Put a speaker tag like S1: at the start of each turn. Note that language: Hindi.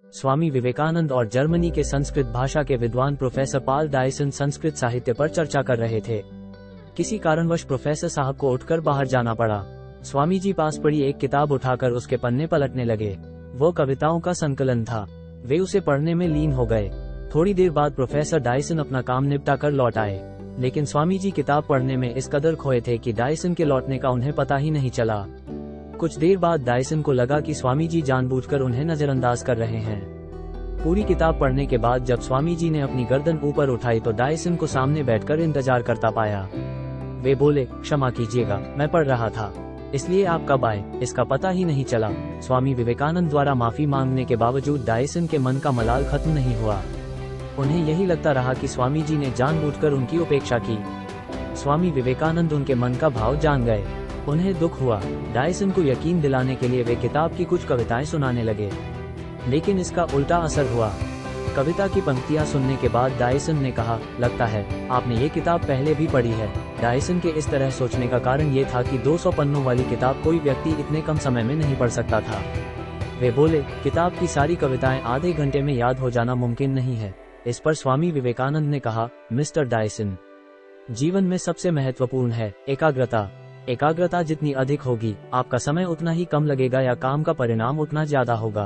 S1: स्वामी विवेकानंद और जर्मनी के संस्कृत भाषा के विद्वान प्रोफेसर पॉल डायसन संस्कृत साहित्य पर चर्चा कर रहे थे। किसी कारणवश प्रोफेसर साहब को उठकर बाहर जाना पड़ा। स्वामी जी पास पड़ी एक किताब उठाकर उसके पन्ने पलटने लगे। वो कविताओं का संकलन था। वे उसे पढ़ने में लीन हो गए। थोड़ी देर बाद प्रोफेसर डायसन अपना काम निपटा कर लौट आए, लेकिन स्वामी जी किताब पढ़ने में इस कदर खोए थे कि डायसन के लौटने का उन्हें पता ही नहीं चला। कुछ देर बाद डायसन को लगा कि स्वामी जी जानबूझकर उन्हें नजरअंदाज कर रहे हैं। पूरी किताब पढ़ने के बाद जब स्वामी जी ने अपनी गर्दन ऊपर उठाई तो डायसन को सामने बैठकर इंतजार करता पाया। वे बोले, क्षमा कीजिएगा, मैं पढ़ रहा था, इसलिए आप कब आए इसका पता ही नहीं चला। स्वामी विवेकानंद द्वारा माफी मांगने के बावजूद डायसन के मन का मलाल खत्म नहीं हुआ। उन्हें यही लगता रहा कि स्वामी जी ने जानबूझकर उनकी उपेक्षा की। स्वामी विवेकानंद उनके मन का भाव जान गए। उन्हें दुख हुआ। डायसन को यकीन दिलाने के लिए वे किताब की कुछ कविताएं सुनाने लगे, लेकिन इसका उल्टा असर हुआ। कविता की पंक्तियां सुनने के बाद डायसन ने कहा, लगता है आपने ये किताब पहले भी पढ़ी है। डायसन के इस तरह सोचने का कारण ये था कि 200 पन्नों वाली किताब कोई व्यक्ति इतने कम समय में नहीं पढ़ सकता था। वे बोले, किताब की सारी कविताएं आधे घंटे में याद हो जाना मुमकिन नहीं है। इस पर स्वामी विवेकानंद ने कहा, मिस्टर डायसन, जीवन में सबसे महत्वपूर्ण है एकाग्रता। एकाग्रता जितनी अधिक होगी, आपका समय उतना ही कम लगेगा या काम का परिणाम उतना ज्यादा होगा।